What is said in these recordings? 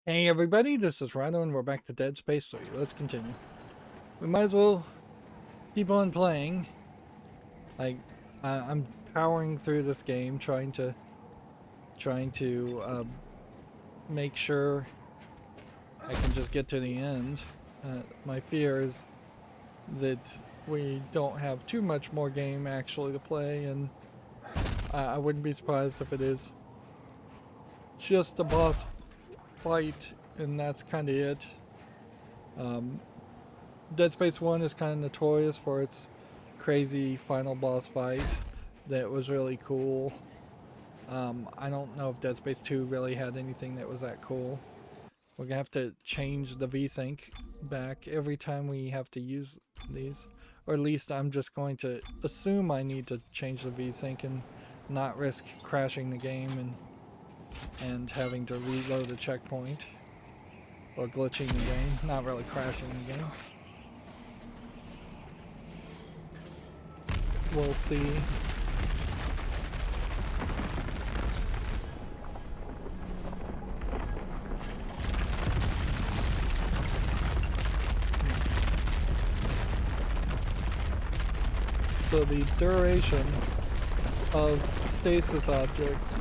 Hey everybody, this is Rydo and we're back to Dead Space 3. Let's continue. We might as well keep on playing. I'm powering through this game, trying to make sure I can just get to the end. My fear is that we don't have too much more game actually to play, and I wouldn't be surprised if it is just a boss fight and that's kind of it. Dead Space 1 is kind of notorious for its crazy final boss fight that was really cool. I don't know if Dead Space 2 really had anything that was that cool. We're gonna have to change the VSync back every time we have to use these, or at least I'm just going to assume I need to change the VSync and not risk crashing the game and having to reload a checkpoint or glitching the game, not really crashing the game. We'll see. So the duration of stasis objects,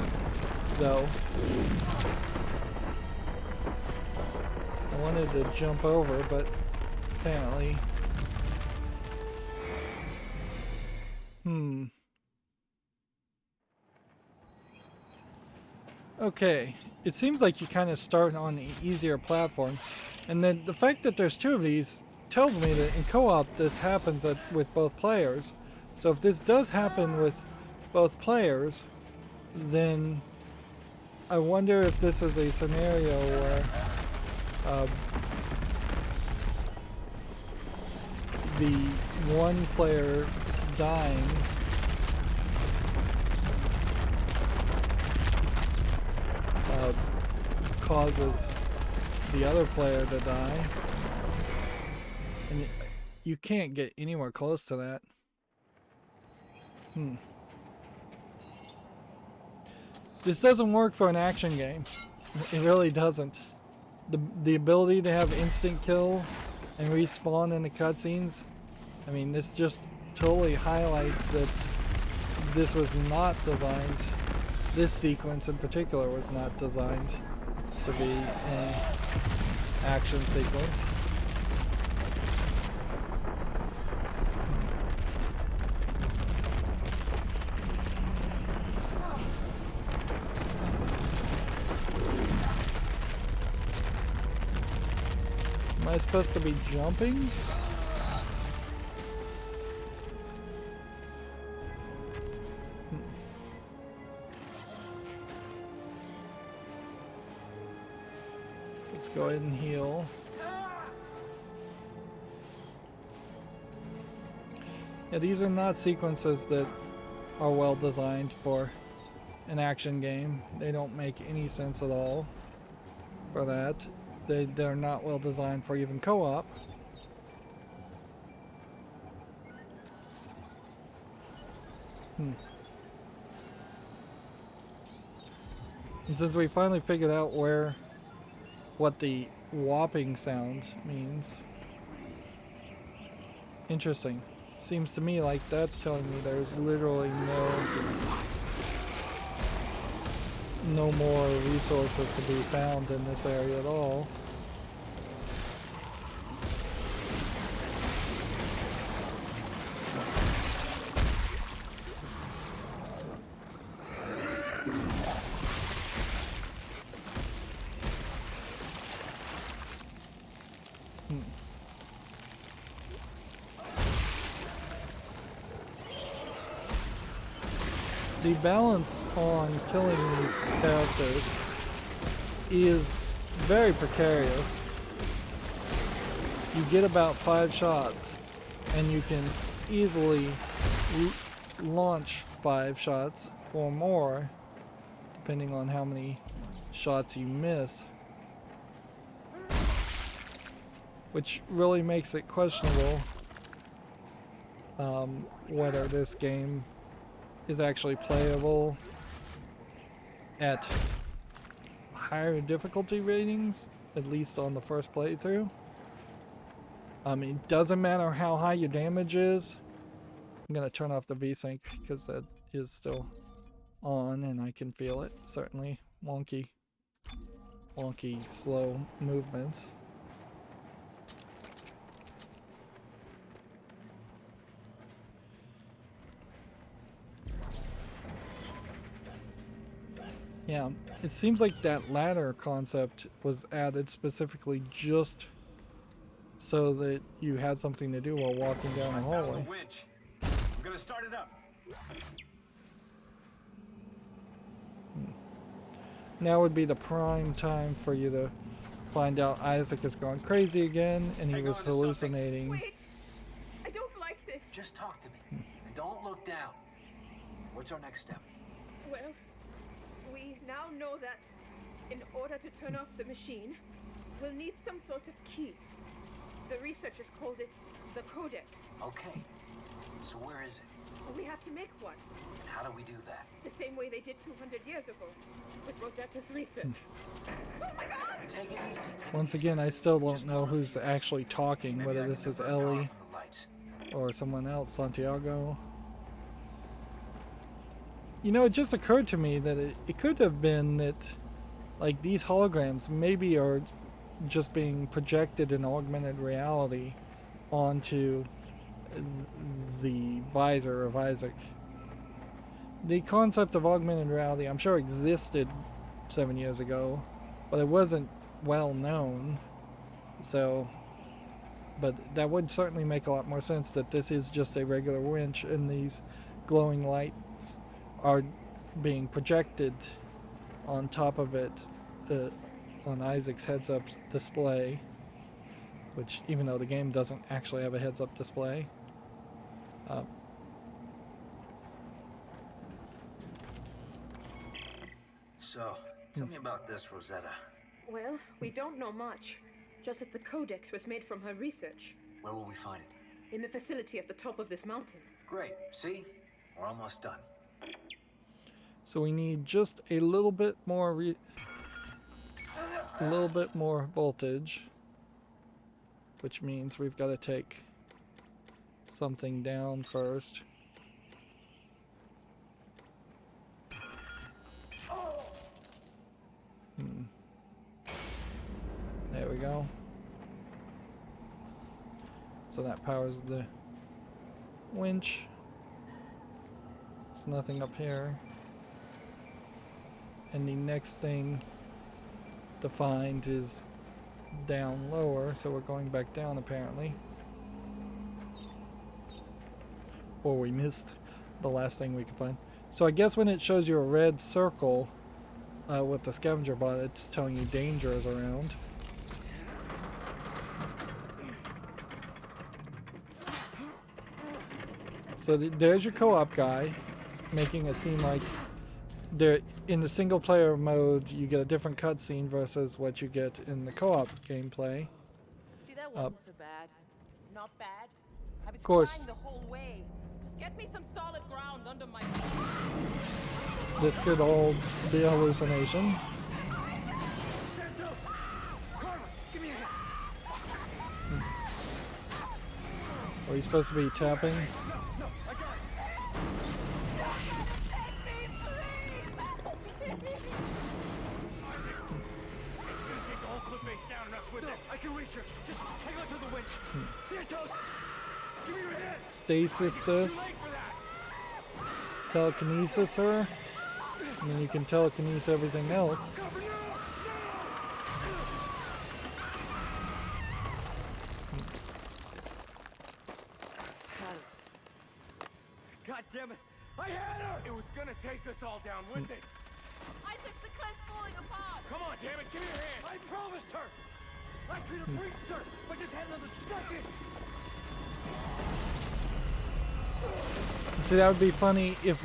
though, I wanted to jump over, but apparently, Okay, it seems like you kind of start on an easier platform, and then the fact that there's two of these tells me that in co-op this happens with both players. So if this does happen with both players, then I wonder if this is a scenario where the one player dying causes the other player to die, and you can't get anywhere close to that. This doesn't work for an action game. It really doesn't. The ability to have instant kill and respawn in the cutscenes, I mean, this just totally highlights that this was not designed, this sequence in particular was not designed to be an action sequence. Am I supposed to be jumping? Let's go ahead and heal. Yeah, these are not sequences that are well designed for an action game. They don't make any sense at all for that. They're not well designed for even co-op. And since we finally figured out what the whopping sound means. Interesting. Seems to me like that's telling me there's literally no more resources to be found in this area at all. The balance on killing these characters is very precarious. You get about 5 shots and you can easily launch 5 shots or more depending on how many shots you miss, which really makes it questionable whether this game is actually playable at higher difficulty ratings, at least on the first playthrough. It doesn't matter how high your damage is. I'm gonna turn off the VSync because that is still on and I can feel it. Certainly wonky, slow movements. Yeah, it seems like that ladder concept was added specifically just so that you had something to do while walking down the hallway. I found the winch. I'm gonna start it up. Now would be the prime time for you to find out Isaac has gone crazy again and he was hallucinating. Wait, I don't like this. Just talk to me and don't look down. What's our next step? Well, we now know that in order to turn off the machine, we'll need some sort of key. The researchers called it the Codex. Okay, so where is it? We have to make one, And how do we do that? the same way they did 200 years ago with Rosetta's research. Oh my God! Take it easy. Once again, I still don't know who's actually talking, whether this is Ellie or someone else, Santiago. You know, it just occurred to me that it could have been that, like, these holograms maybe are just being projected in augmented reality onto the visor of Isaac. The concept of augmented reality, I'm sure, existed 7 years ago, but it wasn't well known. So, but that would certainly make a lot more sense that this is just a regular winch and these glowing lights are being projected on top of it on Isaac's heads-up display, which, even though the game doesn't actually have a heads-up display, So, tell me about this, Rosetta. Well, we don't know much. Just that the Codex was made from her research. Where will we find it? In the facility at the top of this mountain. Great. See? We're almost done. so we need just a little bit more voltage, which means we've got to take something down first. There we go. So that powers the winch. There's nothing up here. And the next thing to find is down lower, so we're going back down apparently. Or we missed the last thing we could find. So I guess when it shows you a red circle with the scavenger bot, it's telling you danger is around. So there's your co-op guy, making it seem like there, in the single player mode, you get a different cutscene versus what you get in the co-op gameplay. See, that wasn't so bad. Not bad. I was course. crying the whole way. Just get me some solid ground under my feet. This could all be a hallucination. Are you supposed to be tapping? Stasis this. Telekinesis her. I mean, you can telekinesis everything else. God damn it! I had her! It was gonna take us all down, wouldn't it? Isaac, the cliff's falling apart. Come on, damn it, give me your hand! I promised her! I could have reached her, but just had another second! See, that would be funny if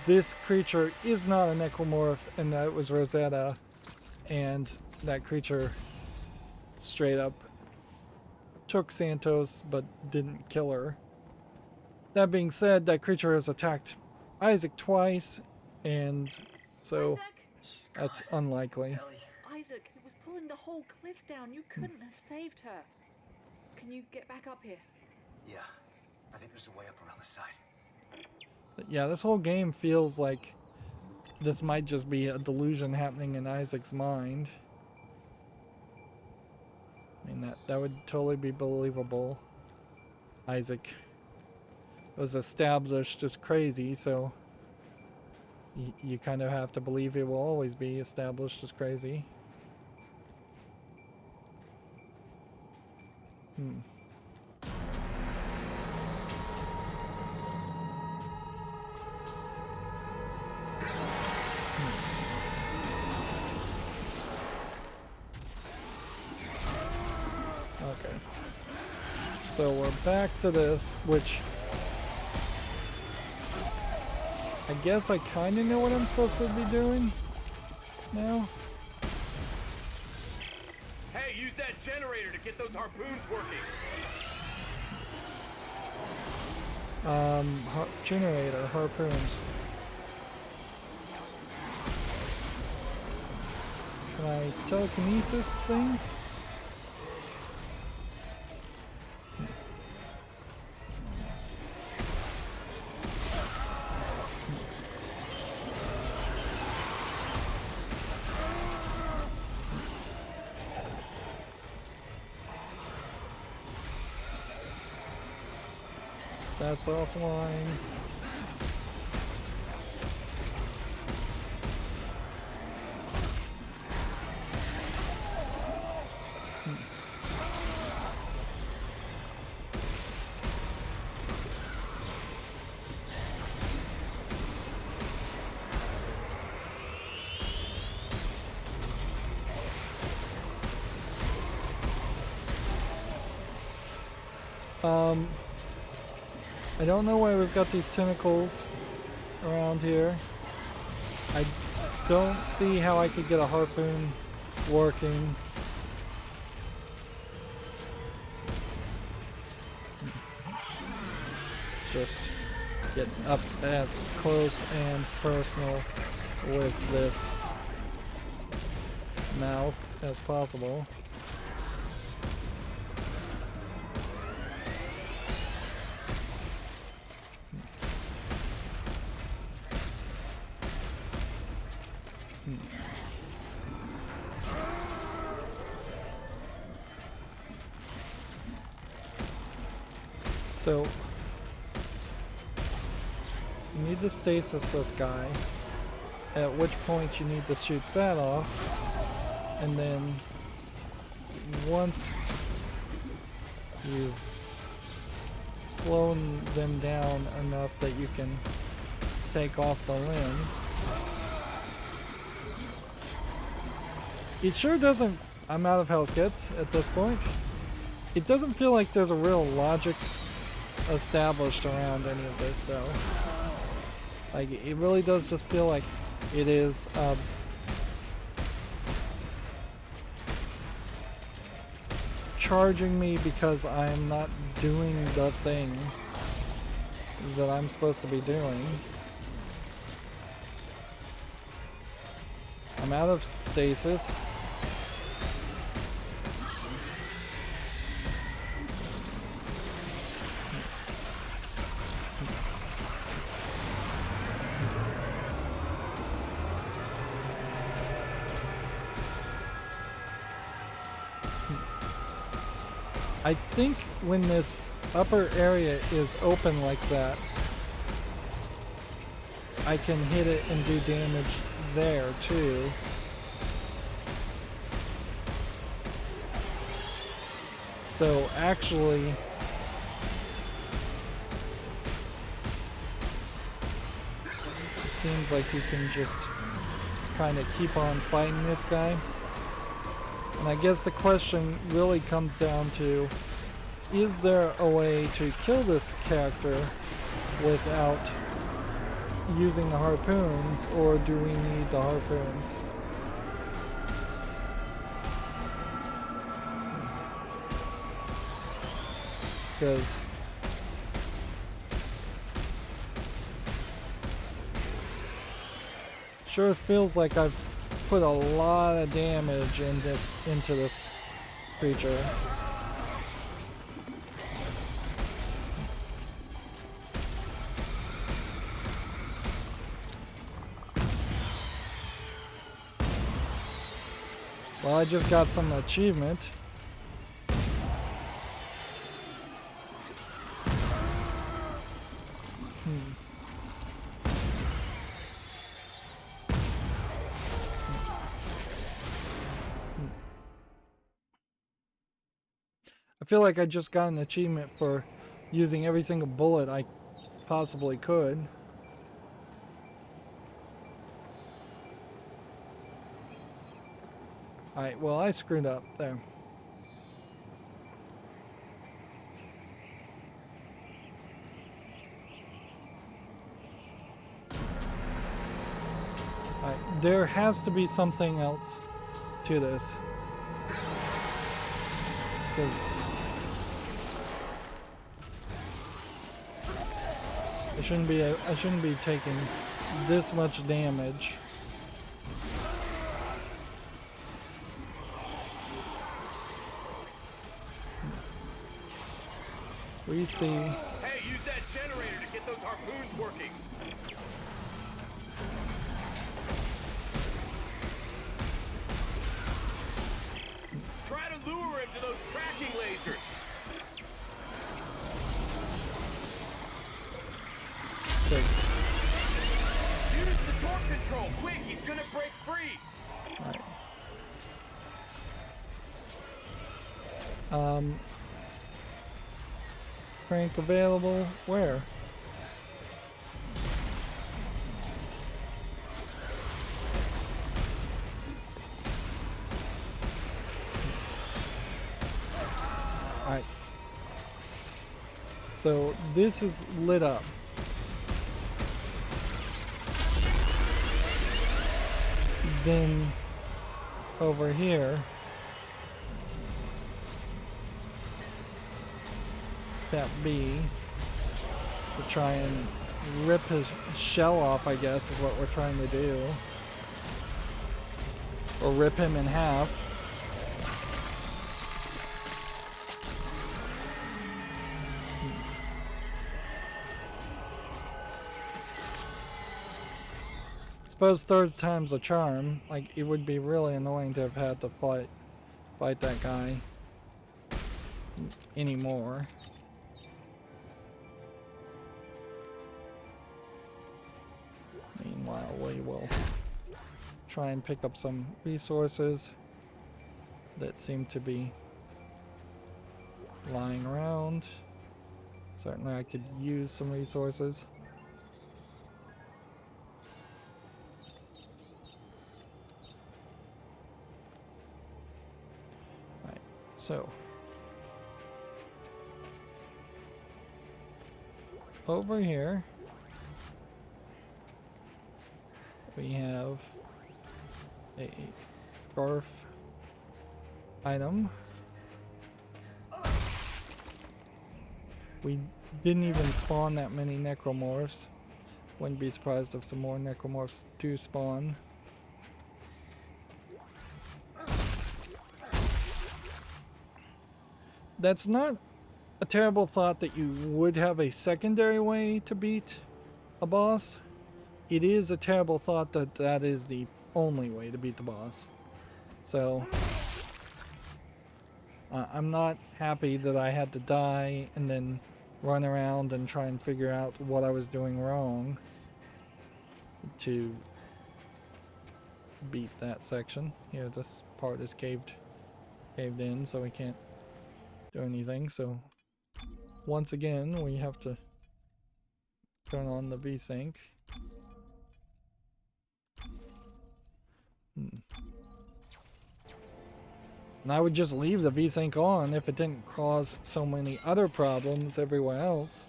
this creature is not a necromorph and that was Rosetta, and that creature straight up took Santos but didn't kill her. That being said, that creature has attacked Isaac twice, and so that's unlikely. Ellie. It was pulling the whole cliff down. You couldn't have saved her. Can you get back up here? Yeah, I think there's a way up around the side. Yeah, this whole game feels like this might just be a delusion happening in Isaac's mind. I mean, that would totally be believable. Isaac was established as crazy, so you kind of have to believe he will always be established as crazy. Okay. So we're back to this, which I guess I kind of know what I'm supposed to be doing now. Hey, use that generator to get those harpoons working. Generator, harpoons. Can I telekinesis things? That's offline. I don't know why we've got these tentacles around here. I don't see how I could get a harpoon working. Just get up as close and personal with this mouth as possible. So you need to stasis this guy, at which point you need to shoot that off, and then once you've slowed them down enough that you can take off the limbs. It sure doesn't, I'm out of health kits at this point. It doesn't feel like there's a real logic established around any of this though. Like, it really does just feel like it is charging me because I'm not doing the thing that I'm supposed to be doing. I'm out of stasis. I think when this upper area is open like that, I can hit it and do damage there too. So actually, it seems like you can just kind of keep on fighting this guy. And I guess the question really comes down to, is there a way to kill this character without using the harpoons, or do we need the harpoons? Because sure feels like I've put a lot of damage into this creature. Well, I just got some achievement. I feel like I just got an achievement for using every single bullet I possibly could. Alright, well, I screwed up there. Alright, there has to be something else to this. Because I shouldn't be taking this much damage. We see. Hey, use that generator to get those harpoons working. Try to lure him to those tracking lasers. Okay. Use the torque control, quick! He's gonna break free. Alright. Crank available. Where? Alright. So this is lit up. Then over here, that bee to try and rip his shell off, I guess, is what we're trying to do. Or rip him in half. Suppose third time's a charm. Like, it would be really annoying to have had to fight that guy anymore. Meanwhile, we will try and pick up some resources that seem to be lying around. Certainly I could use some resources. Alright, so over here we have a scarf item. We didn't even spawn that many Necromorphs. Wouldn't be surprised if some more Necromorphs do spawn. That's not a terrible thought that you would have a secondary way to beat a boss. It is a terrible thought that that is the only way to beat the boss. So I'm not happy that I had to die and then run around and try and figure out what I was doing wrong to beat that section. Here, this part is caved in, so we can't do anything. So once again, we have to turn on the VSync. And I would just leave the VSync on if it didn't cause so many other problems everywhere else.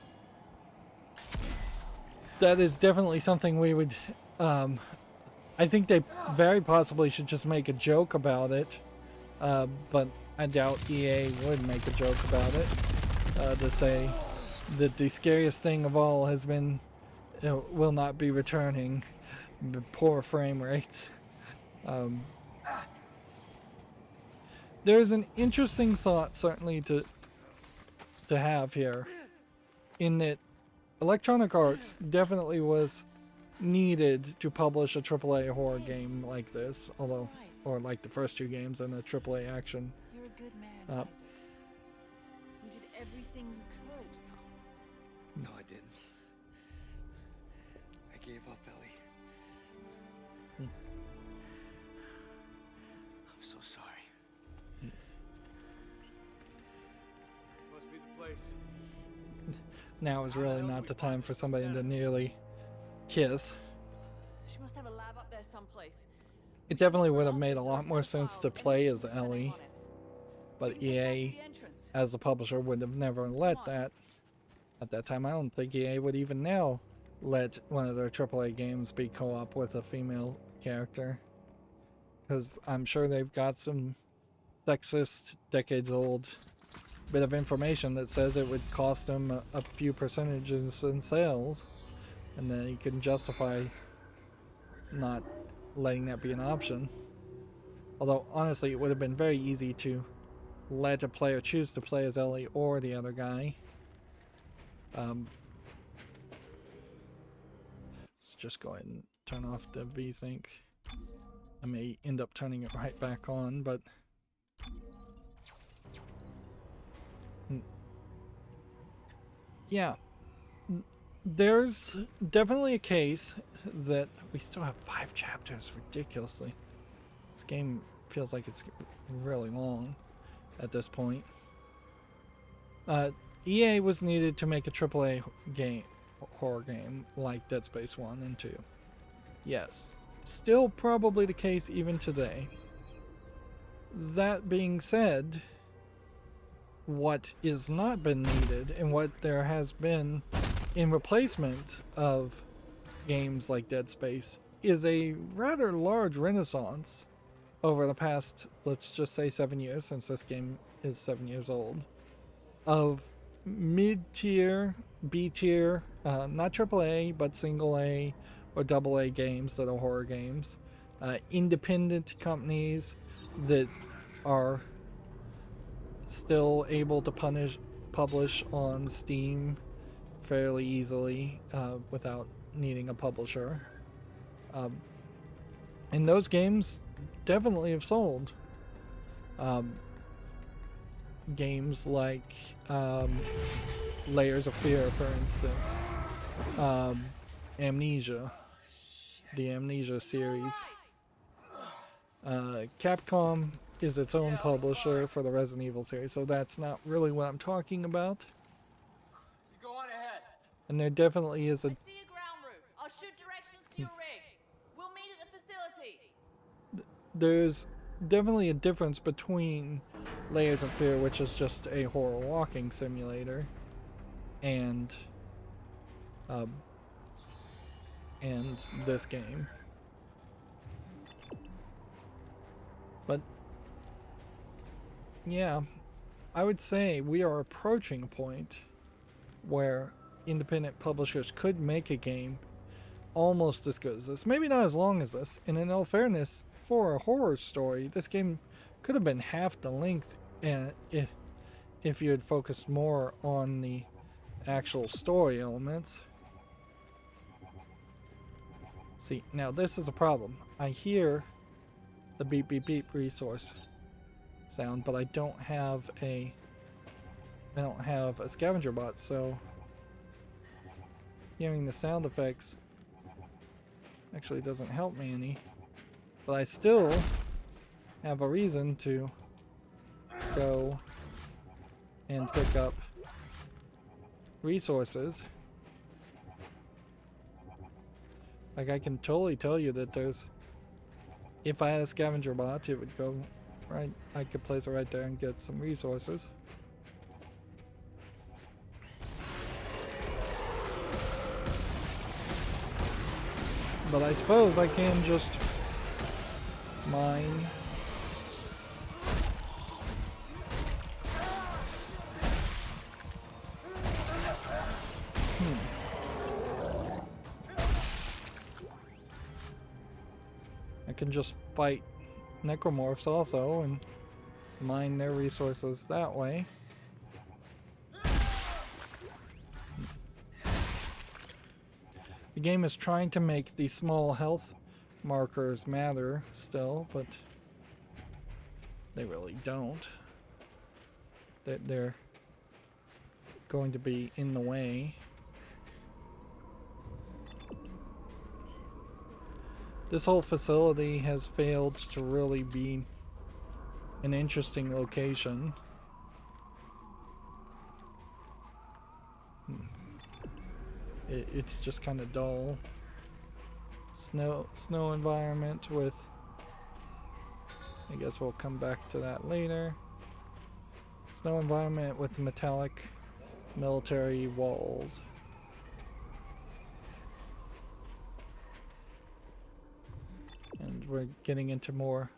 That is definitely something we would, I think they very possibly should just make a joke about it, but I doubt EA would make a joke about it, to say that the scariest thing of all has been, will not be returning, poor frame rates. There's an interesting thought certainly to have here, in that Electronic Arts definitely was needed to publish a AAA horror game like this, although, or like the first two games in the AAA action. You're a good man, Isaac. You did everything you could. No, I didn't. I gave up, Ellie. I'm so sorry. This must be the place. Now is really not the time for somebody to nearly kiss. She must have a lab up there someplace. It definitely would have made a lot more sense to play as Ellie, but EA, as the publisher, would have never let that. At that time, I don't think EA would even now let one of their AAA games be co-op with a female character. Because I'm sure they've got some sexist, decades-old bit of information that says it would cost them a few percentages in sales, and then you can justify not letting that be an option. Although honestly, it would have been very easy to let a player choose to play as Ellie or the other guy. Let's just go ahead and turn off the VSync. I may end up turning it right back on, but yeah, there's definitely a case that we still have 5 chapters, ridiculously. This game feels like it's really long at this point. EA was needed to make a AAA game, horror game like Dead Space 1 and 2. Yes, still probably the case even today. That being said, what is not been needed and what there has been in replacement of games like Dead Space is a rather large renaissance over the past, let's just say 7 years, since this game is 7 years old, of mid-tier, B-tier, not AAA, but single A or double A games that are horror games, independent companies that are still able to publish on Steam fairly easily without needing a publisher. And those games definitely have sold. Games like Layers of Fear, for instance. Amnesia. The Amnesia series. Capcom is its own publisher for the Resident Evil series, so that's not really what I'm talking about. You go on ahead. And there definitely is a I see a ground route. I'll shoot directions to your rig. We'll meet at the facility. there's definitely a difference between Layers of Fear, which is just a horror walking simulator, and this game. But yeah, I would say we are approaching a point where independent publishers could make a game almost as good as this. Maybe not as long as this. And in all fairness, for a horror story, this game could have been half the length if you had focused more on the actual story elements. See, now this is a problem. I hear the beep beep beep resource sound, but I don't have a scavenger bot, so hearing the sound effects actually doesn't help me any. But I still have a reason to go and pick up resources. Like, I can totally tell you that there's, if I had a scavenger bot, it would go right, I could place it right there and get some resources. But I suppose I can just mine. I can just fight Necromorphs also and mine their resources that way. The game is trying to make these small health markers matter still, but they really don't. They're going to be in the way. This whole facility has failed to really be an interesting location. It's just kind of dull. Snow environment with, I guess we'll come back to that later. Snow environment with metallic military walls. And we're getting into more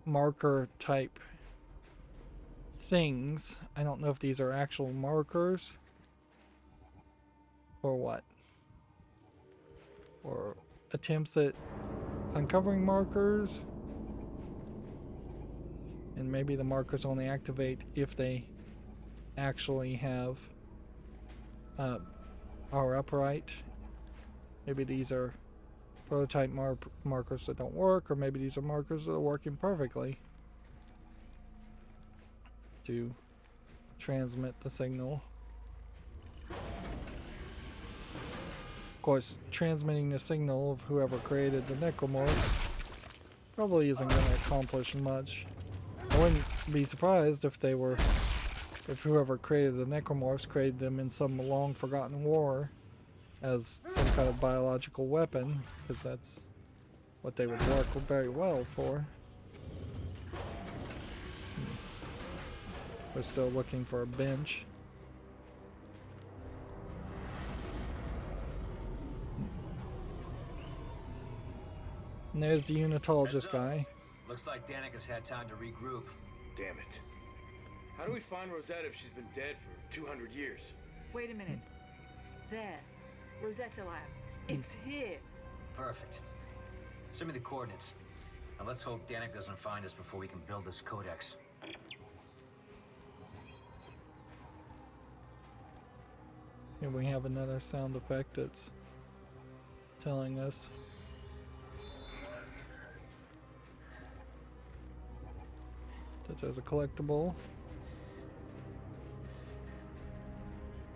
marker type things. I don't know if these are actual markers or what. Or attempts at uncovering markers. And maybe the markers only activate if they actually are upright. Maybe these are prototype markers that don't work, or maybe these are markers that are working perfectly to transmit the signal. Of course, transmitting the signal of whoever created the Necromorph probably isn't going to accomplish much. I wouldn't be surprised if whoever created the Necromorphs created them in some long forgotten war as some kind of biological weapon, because that's what they would work very well for. We're still looking for a bench. And there's the unitologist guy. Looks like Danik has had time to regroup. Damn it. How do we find Rosetta if she's been dead for 200 years? Wait a minute. There. Rosetta Lab. It's here. Perfect. Send me the coordinates. Now let's hope Danik doesn't find us before we can build this codex. Here we have another sound effect that's telling us. That there's a collectible.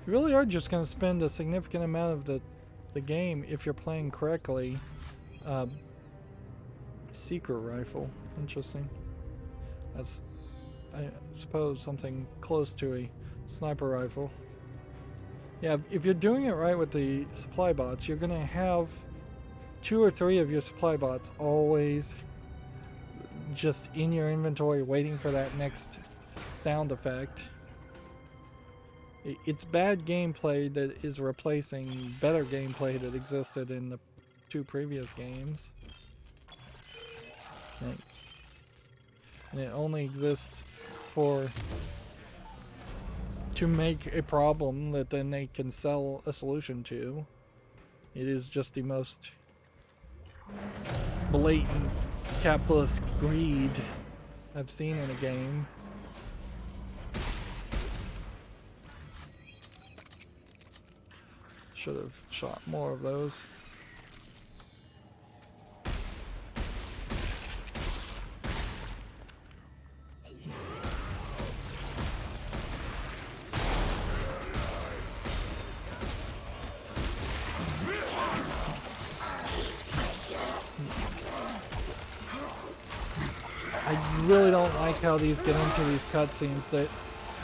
You really are just going to spend a significant amount of the game, if you're playing correctly. Secret rifle. Interesting. That's, I suppose, something close to a sniper rifle. Yeah, if you're doing it right with the supply bots, you're going to have 2 or 3 of your supply bots always just in your inventory waiting for that next sound effect. It's bad gameplay that is replacing better gameplay that existed in the 2 previous games. And it only exists to make a problem that then they can sell a solution to. It is just the most blatant capitalist greed I've seen in a game. Should have shot more of those. I really don't like how these get into these cutscenes.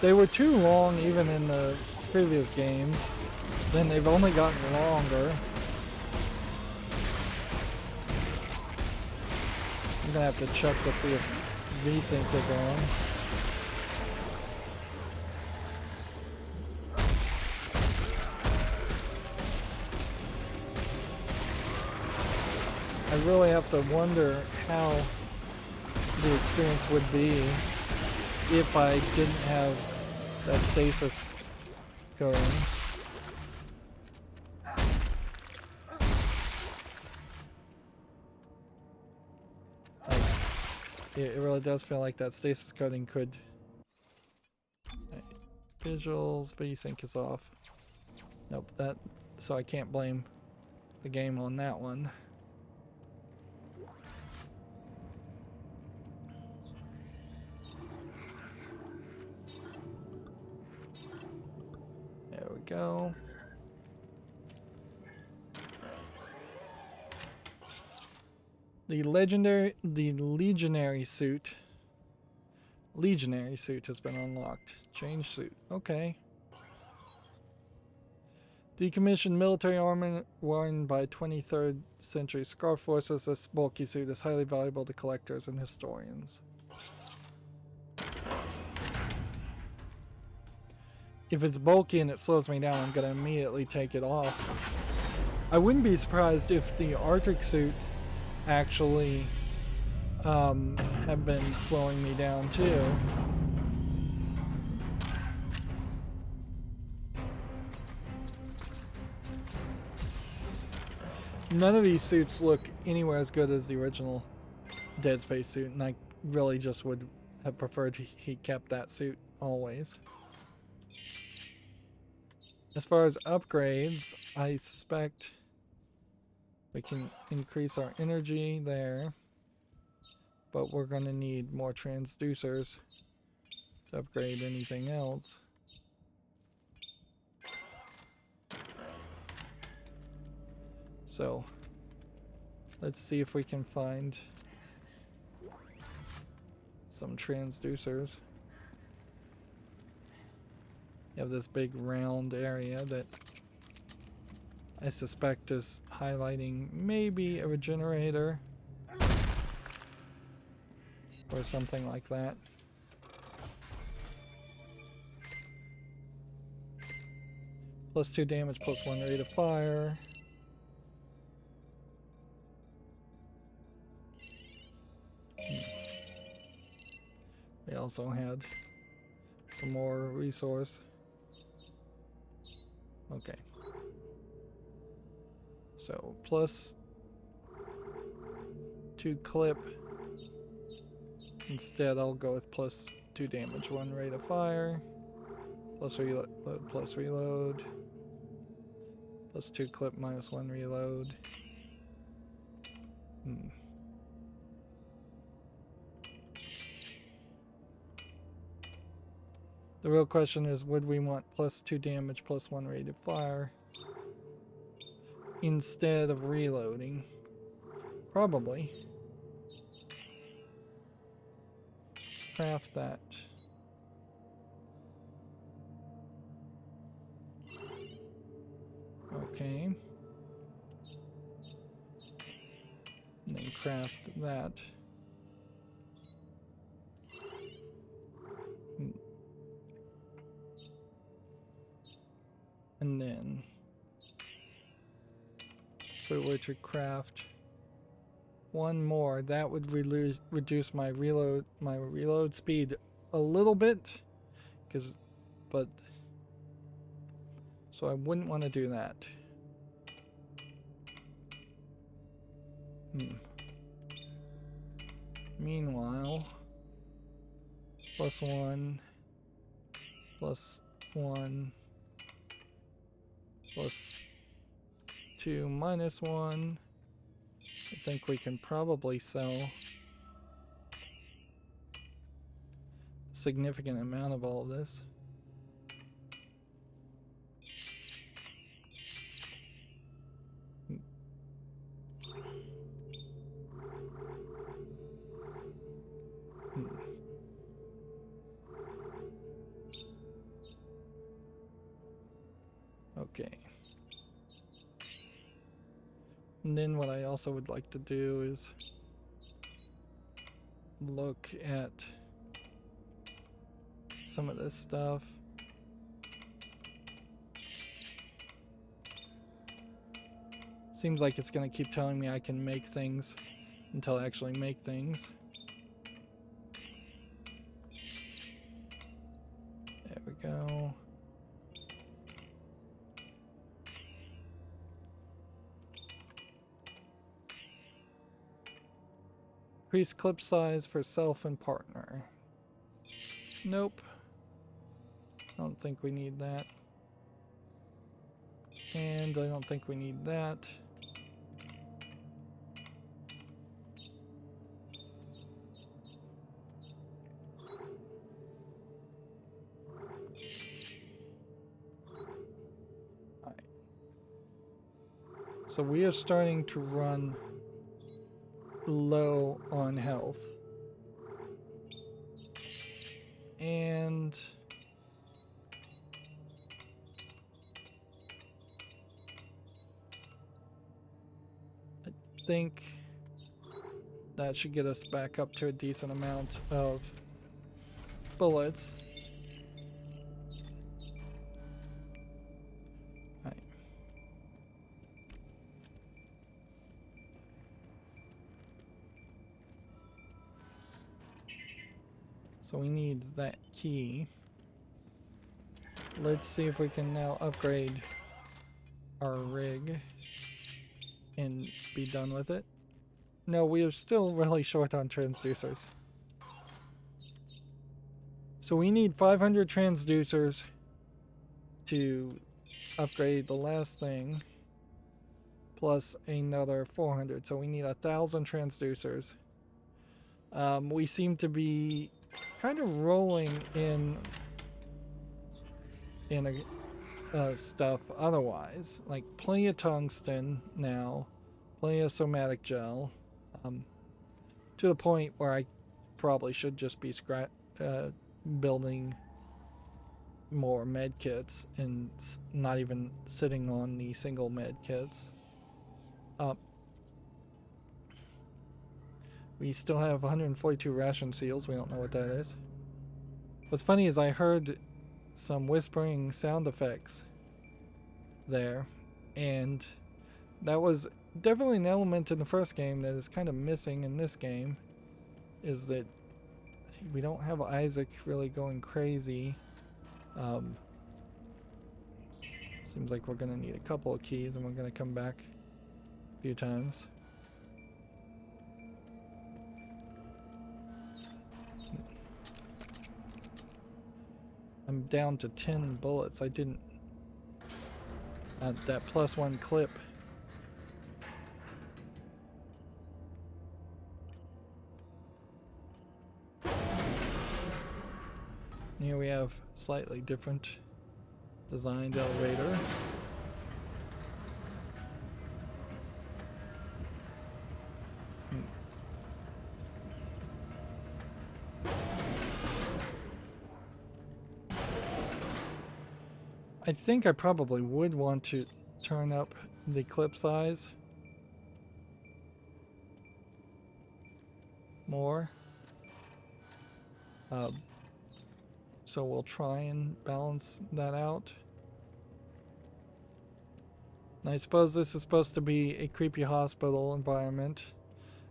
They were too long even in the previous games. Then they've only gotten longer. I'm gonna have to check to see if VSync is on. I really have to wonder how the experience would be if I didn't have that stasis going. It really does feel like that stasis coating could... Visuals, VSync is off. Nope, that... So I can't blame the game on that one. There we go. The Legionary suit has been unlocked. Change suit. Okay. Decommissioned military armor worn by 23rd century Scar forces. This bulky suit is highly valuable to collectors and historians. If it's bulky and it slows me down, I'm going to immediately take it off. I wouldn't be surprised if the Arctic suits actually have been slowing me down too. None of these suits look anywhere as good as the original Dead Space suit, and I really just would have preferred he kept that suit always. As far as upgrades, I suspect we can increase our energy there, but we're going to need more transducers to upgrade anything else. So, let's see if we can find some transducers. You have this big round area that I suspect is highlighting maybe a regenerator or something like that. +2 damage, +1 rate of fire. We also had some more resource. Okay. So +2 clip. Instead, I'll go with +2 damage, 1 rate of fire. Plus reload, plus reload. +2 clip, -1 reload. The real question is, would we want +2 damage, +1 rate of fire instead of reloading? Probably. Craft that. Okay. And then craft that. And then if we were to craft one more, that would reduce my reload speed a little bit, so I wouldn't want to do that. Meanwhile, +1, +1, +2, -1. I think we can probably sell a significant amount of all of this. Okay. And then what I also would like to do is look at some of this stuff. Seems like it's going to keep telling me I can make things until I actually make things. There we go. Increase clip size for self and partner. Nope. I don't think we need that. And I don't think we need that. Alright. So we are starting to run low on health. And I think that should get us back up to a decent amount of bullets. All right. So we need that key. Let's see if we can now upgrade our rig and be done with it. No, we are still really short on transducers. So we need 500 transducers to upgrade the last thing, plus another 400. So we need 1,000 transducers. We seem to be kind of rolling in stuff otherwise, like plenty of tungsten now, plenty of somatic gel, to the point where I probably should just be building more med kits and not even sitting on the single med kits. We still have 142 ration seals. We don't know what that is. What's funny is I heard some whispering sound effects there, and that was definitely an element in the first game that is kind of missing in this game, is that we don't have Isaac really going crazy. Seems like we're going to need a couple of keys, and we're going to come back a few times. I'm down to 10 bullets. I didn't... that +1 clip. Here we have slightly different designed elevator. I think I probably would want to turn up the clip size more. So we'll try and balance that out. And I suppose this is supposed to be a creepy hospital environment,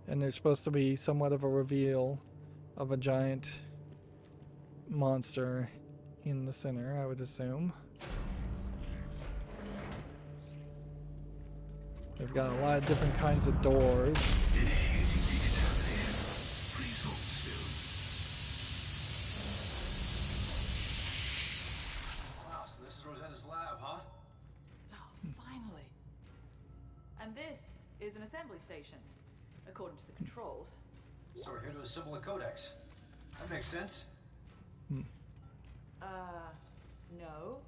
and there's supposed to be somewhat of a reveal of a giant monster in the center, I would assume. They've got a lot of different kinds of doors. Wow, so this is Rosetta's lab, huh? Oh, finally. And this is an assembly station, according to the controls. So we're here to assemble a codex. That makes sense. No.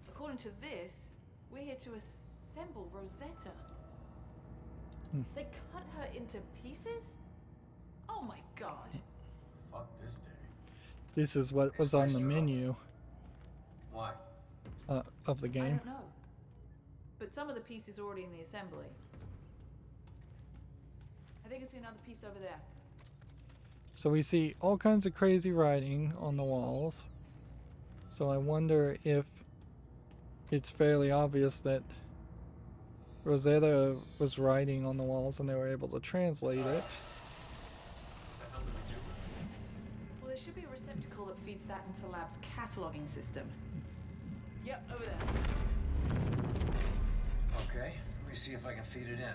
According to this, we're here to assemble Rosetta. They cut her into pieces? Oh my god. Fuck this day. This is what was on the menu Why? of the I game. don't know. But some of the pieces are already in the assembly. I think I see another piece over there. So we see all kinds of crazy writing on the walls. So I wonder if it's fairly obvious that Rosetta was writing on the walls and they were able to translate it. Well, there should be a receptacle that feeds that into the lab's cataloging system. Yep, over there. Okay, let me see if I can feed it in.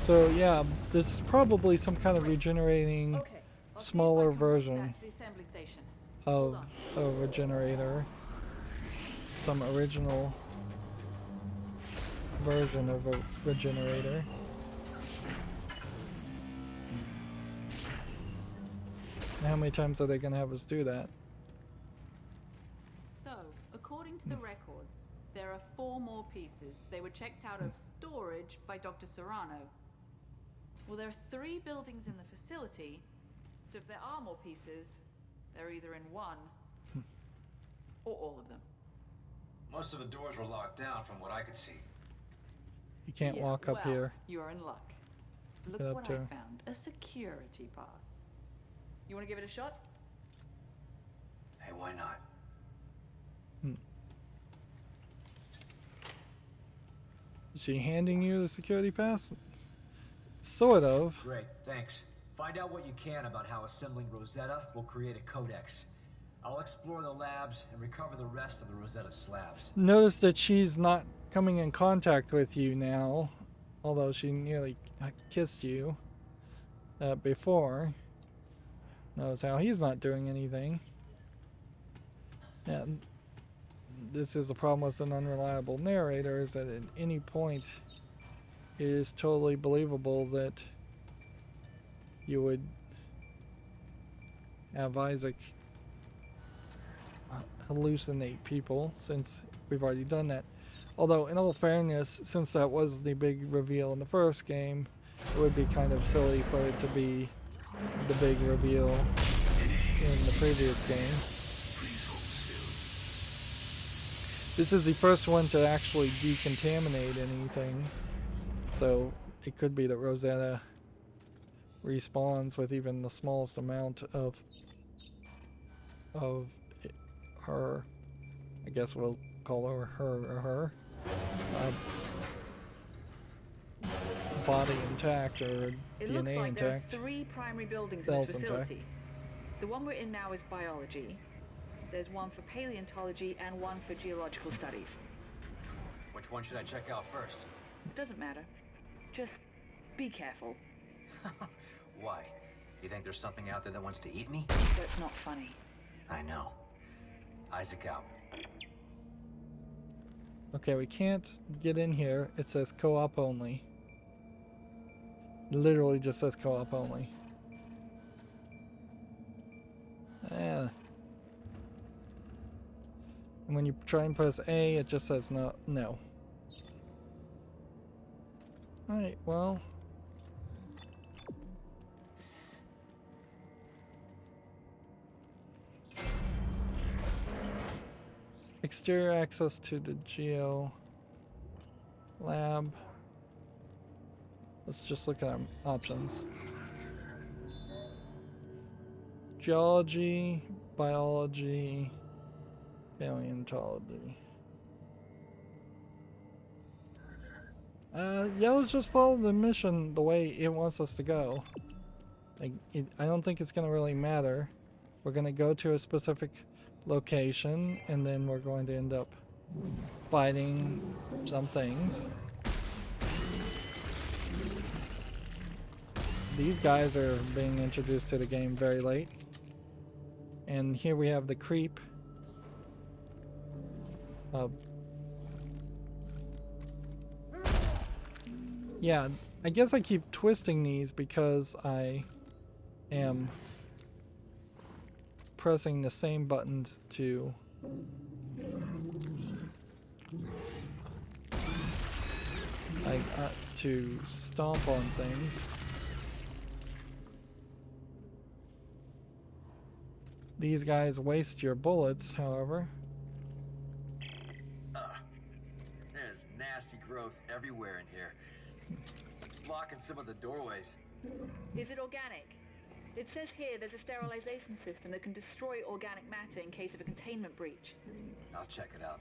So yeah, this is probably some kind of regenerating Okay. I'll see if I smaller can bring version that to the assembly station. Hold of on. a regenerator. Some original version of a regenerator. And how many times are they going to have us do that? So, according to the records, there are 4 more pieces. They were checked out of storage by Dr. Serrano. Well, there are 3 buildings in the facility, so if there are more pieces, they're either in one or all of them. Most of the doors were locked down from what I could see. You can't Yeah, walk up well, here. You're in luck. Look Get up what I to- found. A security pass. You want to give it a shot? Hey, why not? Is she handing you the security pass? Sort of. Great, thanks. Find out what you can about how assembling Rosetta will create a codex. I'll explore the labs and recover the rest of the Rosetta slabs. Notice that she's not coming in contact with you now, although she nearly kissed you before. Notice how he's not doing anything. And this is a problem with an unreliable narrator, is that at any point it is totally believable that you would have Isaac hallucinate people, since we've already done that. Although, in all fairness, since that was the big reveal in the first game, it would be kind of silly for it to be the big reveal in the previous game. This is the first one to actually decontaminate anything, so it could be that Rosetta respawns with even the smallest amount of her, I guess we'll call her body intact, or It DNA looks like intact. there are 3 primary buildings in Cells this intact. facility. The one we're in now is biology. There's one for paleontology and one for geological studies. Which one should I check out first? It doesn't matter. Just be careful. Why? You think there's something out there that wants to eat me? That's not funny. I know. Isaac out. Okay, we can't get in here. It says co-op only. Literally just says co-op only. Yeah. And when you try and press A, it just says no. Alright, well. Exterior access to the Geo Lab. Let's just look at our options. Geology, biology, paleontology. Yeah, let's just follow the mission the way it wants us to go. I don't think it's gonna really matter. We're gonna go to a specific location, and then we're going to end up fighting some things. These guys are being introduced to the game very late. And here we have the creep. Yeah, I guess I keep twisting these because I am pressing the same buttons to to stomp on things. These guys waste your bullets, however. There's nasty growth everywhere in here. It's blocking some of the doorways. Is it organic? It says here there's a sterilization system that can destroy organic matter in case of a containment breach. I'll check it out.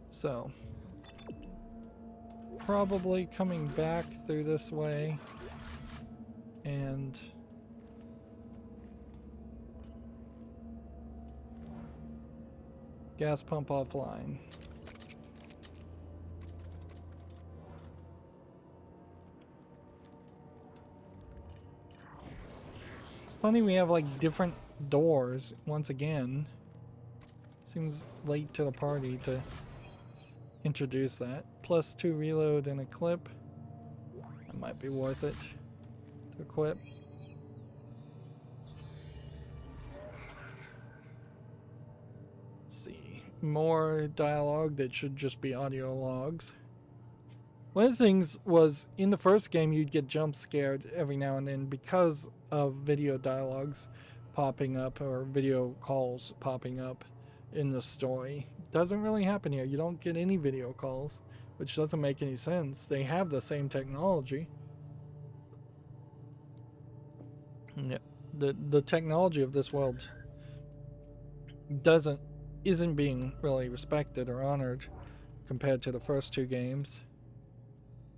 So, probably coming back through this way, and Gas pump offline. It's funny we have like different doors once again. Seems late to the party to introduce that. +2 reload and a clip. That might be worth it to equip. Let's see. More dialogue that should just be audio logs. One of the things was in the first game you'd get jump scared every now and then because of video dialogues popping up or video calls popping up in the story. Doesn't really happen here. You don't get any video calls, which doesn't make any sense. They have the same technology. Yeah, the technology of this world isn't being really respected or honored compared to the first two games.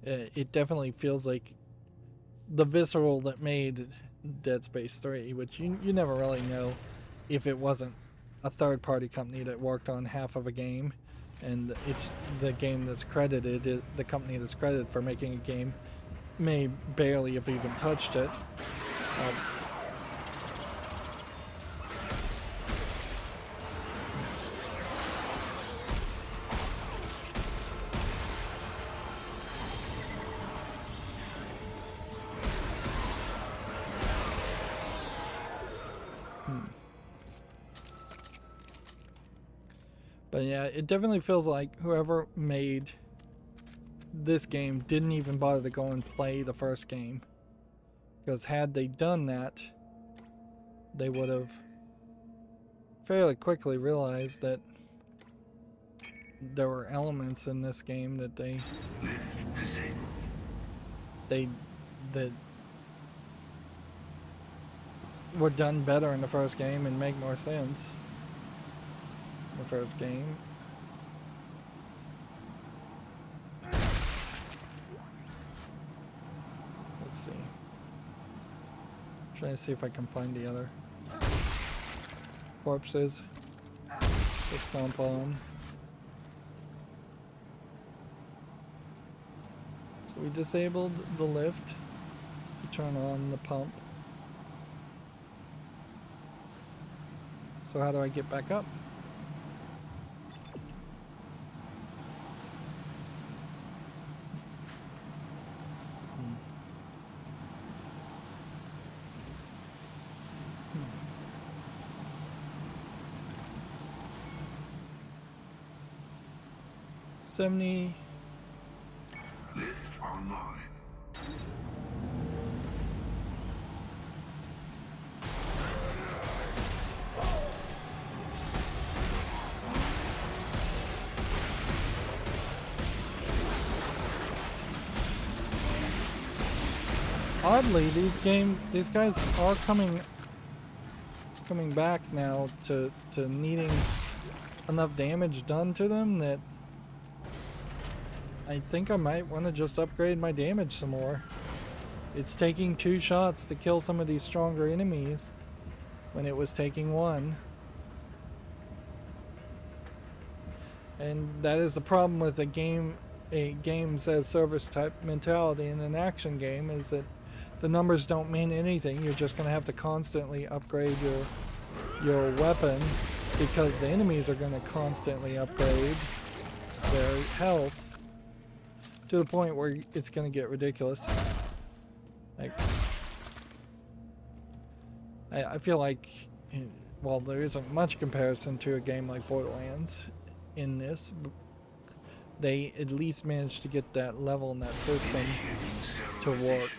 It definitely feels like the visceral that made Dead Space 3, which you never really know if it wasn't a third-party company that worked on half of a game, and it's the game that's credited, the company that's credited for making a game may barely have even touched it. But yeah, it definitely feels like whoever made this game didn't even bother to go and play the first game. Because had they done that, they would have fairly quickly realized that there were elements in this game that that were done better in the first game and make more sense. The first game. Let's see. Trying to see if I can find the other corpses to stomp on. So we disabled the lift to turn on the pump. So how do I get back up? Lift online. Oddly, these guys are coming back now to needing enough damage done to them that I think I might want to just upgrade my damage some more. It's taking 2 shots to kill some of these stronger enemies when it was taking 1. And that is the problem with a games as service type mentality in an action game, is that the numbers don't mean anything. You're just going to have to constantly upgrade your weapon because the enemies are going to constantly upgrade their health to the point where it's going to get ridiculous. Like, I feel like, well, there isn't much comparison to a game like Borderlands in this. They at least managed to get that level and that system to work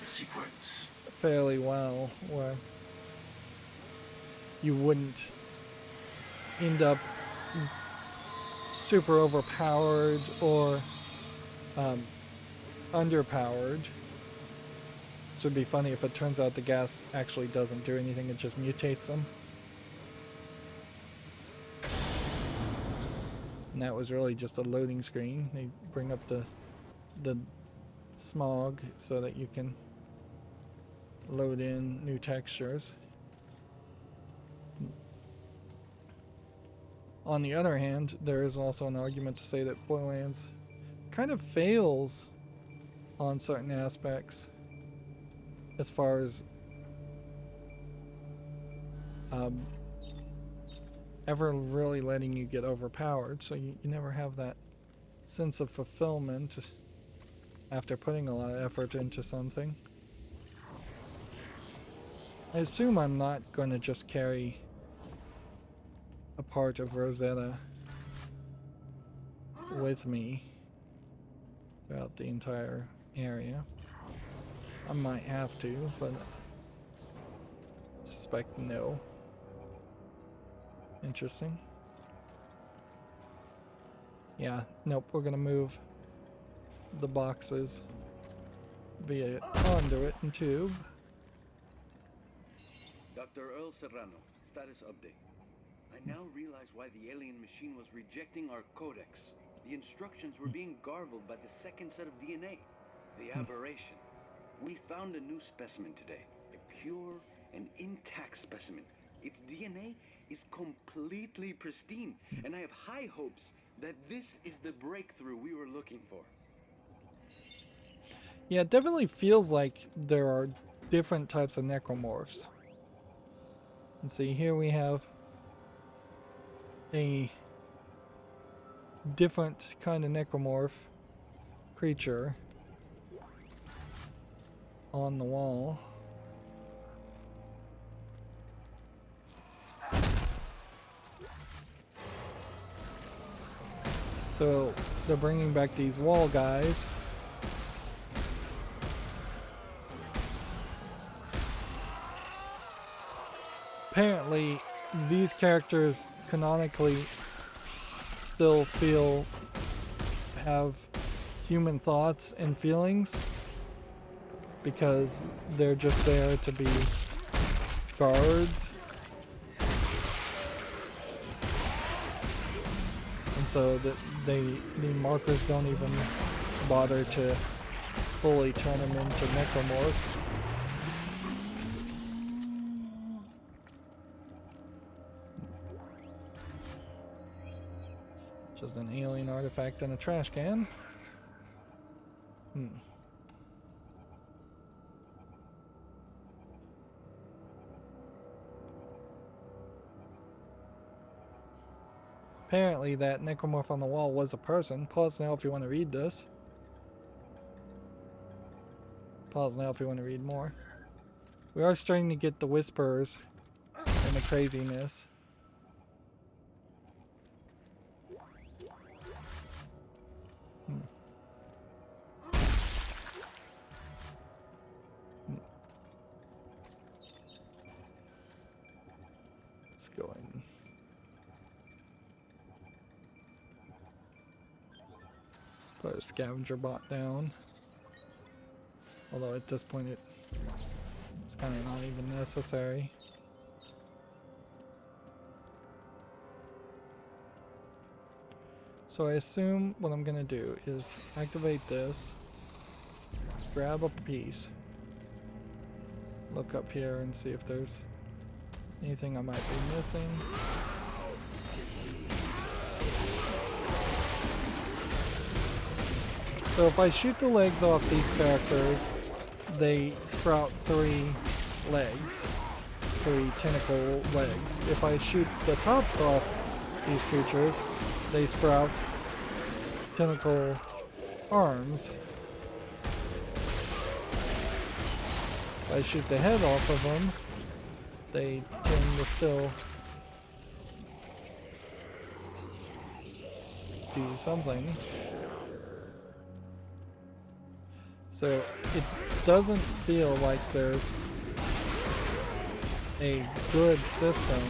fairly well, where you wouldn't end up super overpowered or underpowered. So it'd be funny if it turns out the gas actually doesn't do anything, it just mutates them. And that was really just a loading screen. They bring up the smog so that you can load in new textures. On the other hand, there is also an argument to say that Borderlands kind of fails on certain aspects as far as ever really letting you get overpowered, so you never have that sense of fulfillment after putting a lot of effort into something. I assume I'm not going to just carry a part of Rosetta with me throughout the entire area. I might have to, but I suspect no. Interesting. Yeah, nope, we're gonna move the boxes via conduit and tube. Dr. Earl Serrano, status update. I now realize why the alien machine was rejecting our codex. The instructions were being garbled by the second set of DNA. The aberration. We found a new specimen today. A pure and intact specimen. Its DNA is completely pristine, and I have high hopes that this is the breakthrough we were looking for. Yeah, it definitely feels like there are different types of necromorphs. And see, here we have a different kind of necromorph creature on the wall. So they're bringing back these wall guys. Apparently, these characters canonically still have human thoughts and feelings because they're just there to be guards. And so that the markers don't even bother to fully turn them into necromorphs. Just an alien artifact in a trash can. Apparently that necromorph on the wall was a person. Pause now if you want to read this. Pause now if you want to read more. We are starting to get the whispers and the craziness. Let's go in. Put a scavenger bot down. Although at this point it's kind of not even necessary. So I assume what I'm gonna do is activate this, grab a piece, look up here and see if there's anything I might be missing. So if I shoot the legs off these characters, they sprout 3 legs, 3 tentacle legs. If I shoot the tops off these creatures, they sprout tentacle arms. If I shoot the head off of them, they tend to still do something. So it doesn't feel like there's a good system.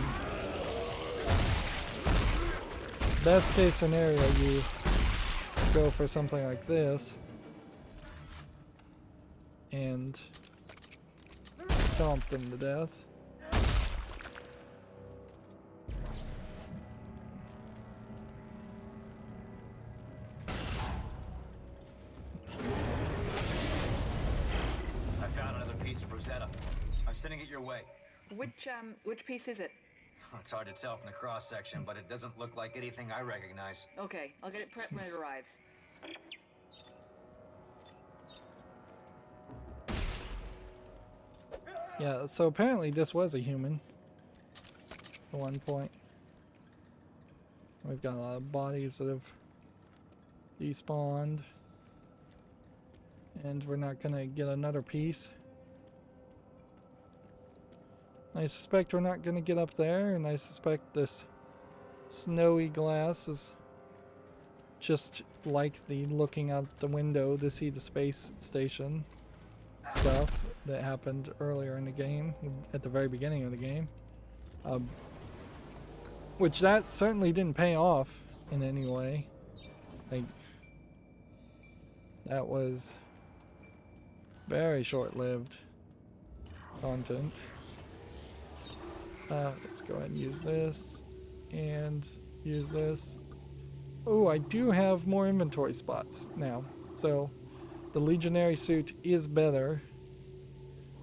Best case scenario, you go for something like this and stomp them to death. I found another piece of Rosetta. I'm sending it your way. Which piece is it? It's hard to tell from the cross-section, but it doesn't look like anything I recognize. Okay, I'll get it prepped when it arrives. Yeah, so apparently this was a human at one point. We've got a lot of bodies that have despawned. And we're not gonna get another piece. I suspect we're not gonna get up there, and I suspect this snowy glass is just like the looking out the window to see the space station stuff that happened earlier in the game, at the very beginning of the game. Which that certainly didn't pay off in any way. Like, that was very short-lived content. Let's go ahead and use this and use this. Oh, I do have more inventory spots now, so the Legionary suit is better,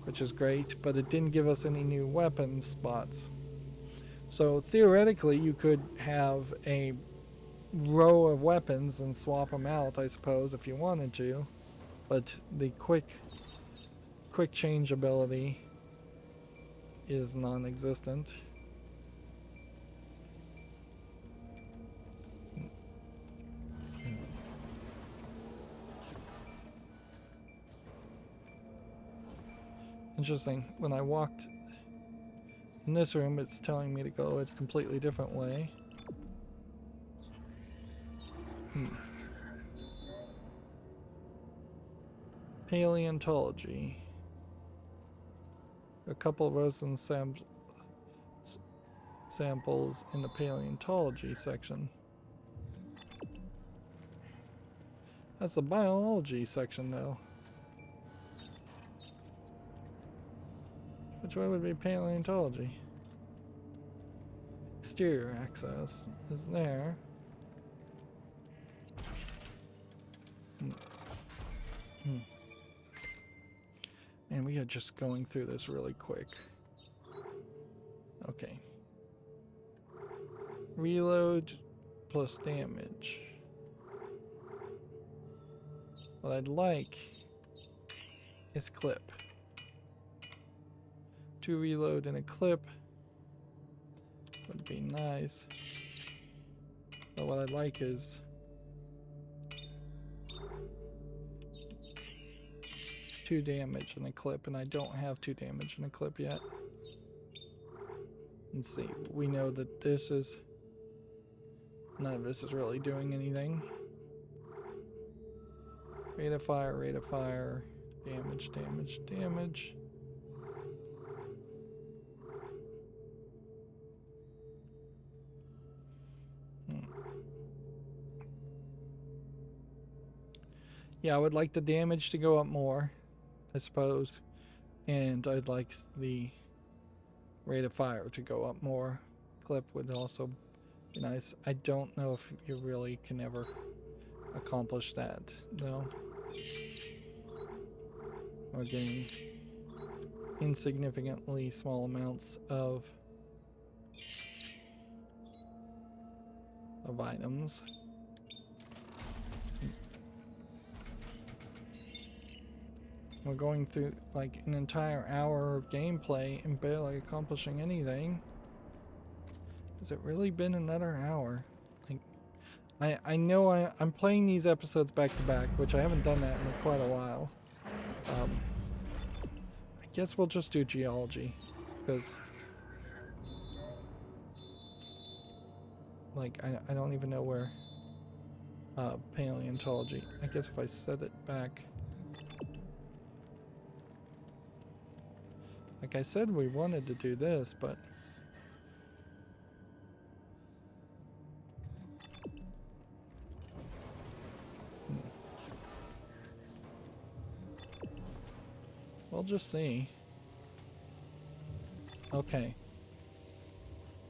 which is great, but it didn't give us any new weapon spots. So theoretically you could have a row of weapons and swap them out, I suppose, if you wanted to, but the quick change ability is non-existent. Interesting. When I walked in this room, it's telling me to go a completely different way. Paleontology. A couple of rosin samples in the paleontology section. That's the biology section, though. Which way would be paleontology? Exterior access is there. And we are just going through this really quick. Okay. Reload plus damage. What I'd like is clip. 2 reload and a clip would be nice. But what I'd like is 2 damage and a clip, and I don't have 2 damage and a clip yet. Let's see, we know that this is, none of this is really doing anything. Rate of fire, damage, damage, damage. Yeah, I would like the damage to go up more, I suppose, and I'd like the rate of fire to go up more. Clip would also be nice. I don't know if you really can ever accomplish that, though. We're getting insignificantly small amounts of items. We're going through like an entire hour of gameplay and barely accomplishing anything. Has it really been another hour? Like, I know I'm playing these episodes back to back, which I haven't done that in quite a while. I guess we'll just do geology, because like I don't even know where paleontology. I guess if I set it back. Like I said, we wanted to do this, but we'll just see. Okay.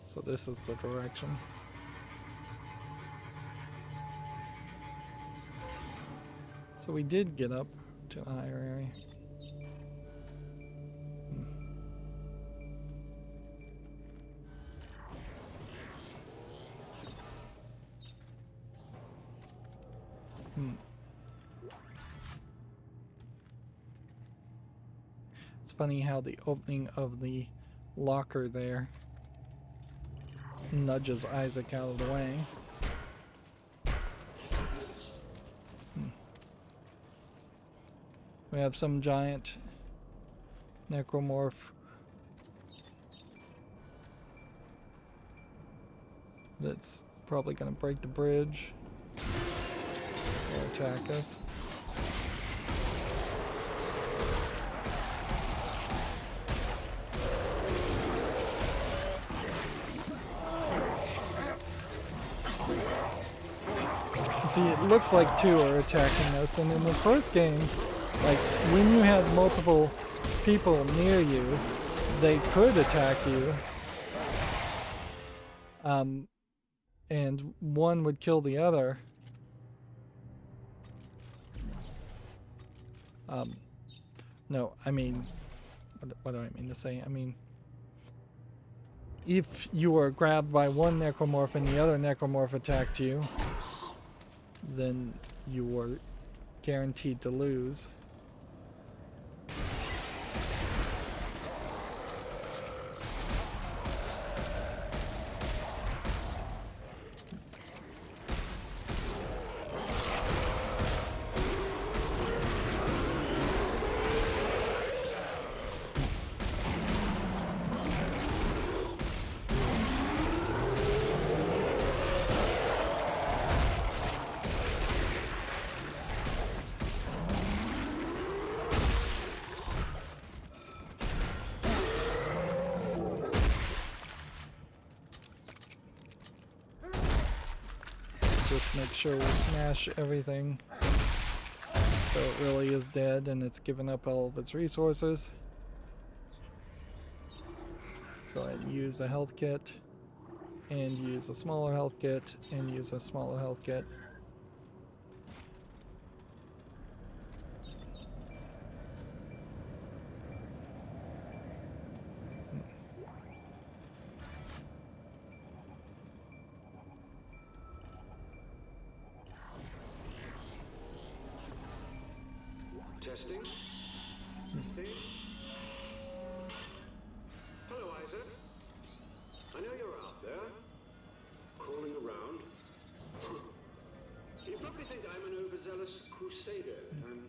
So this is the direction. So we did get up to the higher area. It's funny how the opening of the locker there nudges Isaac out of the way. We have some giant necromorph that's probably going to break the bridge or attack us. See, it looks like two are attacking us, and in the first game, like, when you had multiple people near you, they could attack you. And one would kill the other. No, I mean, what do I mean to say? I mean, if you were grabbed by one necromorph and the other necromorph attacked you, then you were guaranteed to lose. Just make sure we smash everything so it really is dead and it's given up all of its resources. Go ahead and use a health kit, and use a smaller health kit, and use a smaller health kit. Testing. Testing. Hello, Isaac. I know you're out there, crawling around. You probably think I'm an overzealous crusader. I'm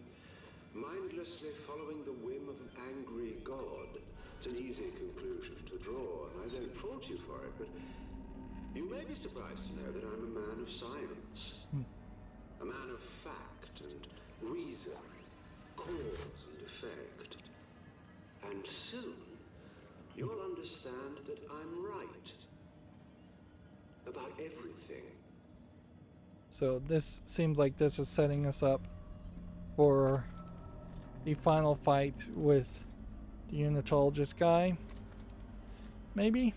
mindlessly following the whim of an angry god. It's an easy conclusion to draw, and I don't fault you for it, but you may be surprised to know that I'm a man of science. A man of fact and reason. Cause and effect. And soon, you'll understand that I'm right. About everything. So this seems like this is setting us up for the final fight with the Unitologist guy. Maybe?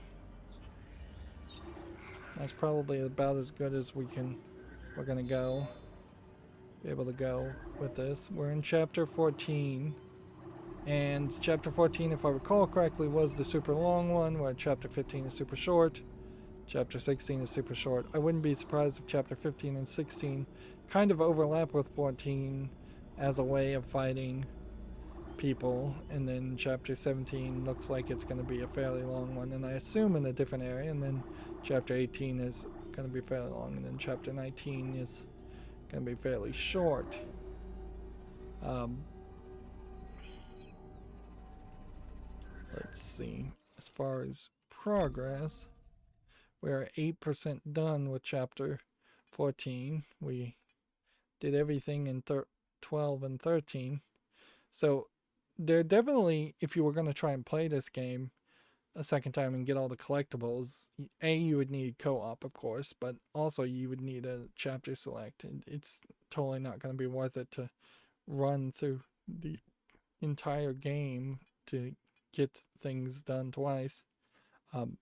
That's probably about as good as we're gonna go. Be able to go with this. We're in chapter 14, and chapter 14, if I recall correctly, was the super long one, where chapter 15 is super short, chapter 16 is super short. I wouldn't be surprised if chapter 15 and 16 kind of overlap with 14 as a way of fighting people, and then chapter 17 looks like it's going to be a fairly long one, and I assume in a different area, and then chapter 18 is going to be fairly long, and then chapter 19 is going to be fairly short. Let's see. As far as progress, we're 8% done with chapter 14. We did everything in 12 and 13. So there definitely, if you were going to try and play this game a second time and get all the collectibles, you would need co-op, of course, but also you would need a chapter select, and it's totally not going to be worth it to run through the entire game to get things done twice. And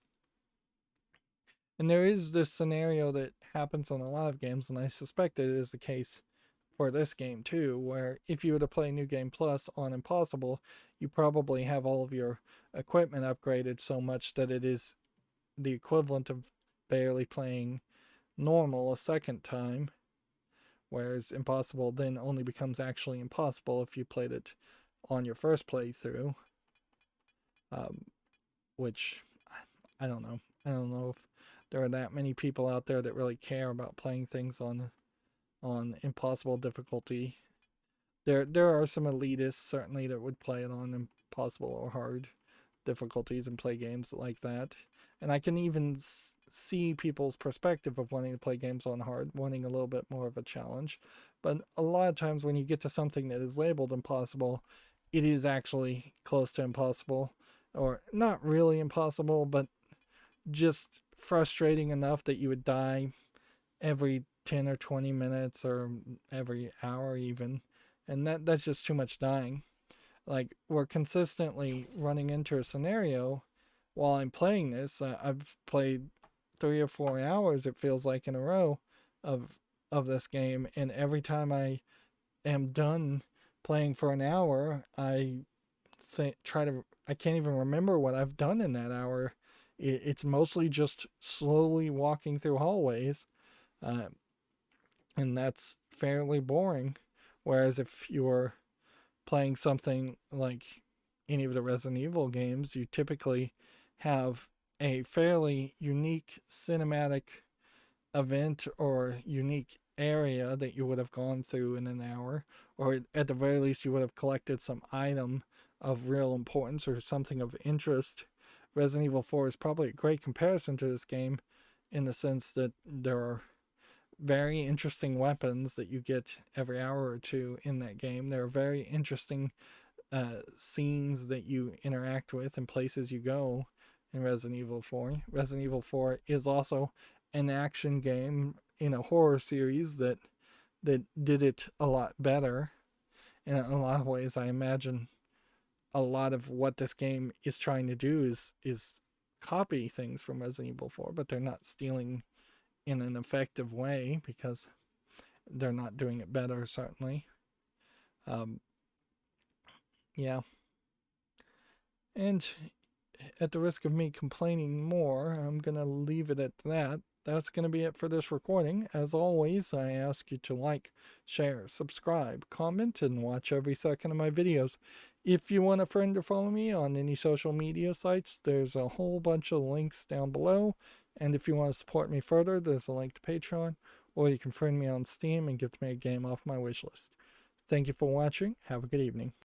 there is this scenario that happens in a lot of games, and I suspect it is the case for this game too, where if you were to play New Game Plus on Impossible, you probably have all of your equipment upgraded so much that it is the equivalent of barely playing normal a second time, whereas impossible then only becomes actually impossible if you played it on your first playthrough, which I don't know. I don't know if there are that many people out there that really care about playing things on impossible difficulty. There are some elitists certainly that would play it on impossible or hard difficulties and play games like that. And I can even see people's perspective of wanting to play games on hard, wanting a little bit more of a challenge. But a lot of times when you get to something that is labeled impossible, it is actually close to impossible. Or not really impossible, but just frustrating enough that you would die every 10 or 20 minutes or every hour even. And that's just too much dying. Like, we're consistently running into a scenario while I'm playing this. I've played 3 or 4 hours, it feels like, in a row of this game, and every time I am done playing for an hour, I can't even remember what I've done in that hour. It's mostly just slowly walking through hallways, and that's fairly boring. Whereas if you're playing something like any of the Resident Evil games, you typically have a fairly unique cinematic event or unique area that you would have gone through in an hour, or at the very least you would have collected some item of real importance or something of interest. Resident Evil 4 is probably a great comparison to this game in the sense that there are very interesting weapons that you get every hour or two in that game. There are very interesting scenes that you interact with and places you go in Resident Evil 4. Resident Evil 4 is also an action game in a horror series that did it a lot better. In a lot of ways, I imagine a lot of what this game is trying to do is copy things from Resident Evil 4, but they're not stealing in an effective way because they're not doing it better, certainly. Yeah. And at the risk of me complaining more, I'm going to leave it at that. That's going to be it for this recording. As always, I ask you to like, share, subscribe, comment, and watch every second of my videos. If you want a friend to follow me on any social media sites, there's a whole bunch of links down below. And if you want to support me further, there's a link to Patreon, or you can friend me on Steam and get me a game off my wishlist. Thank you for watching. Have a good evening.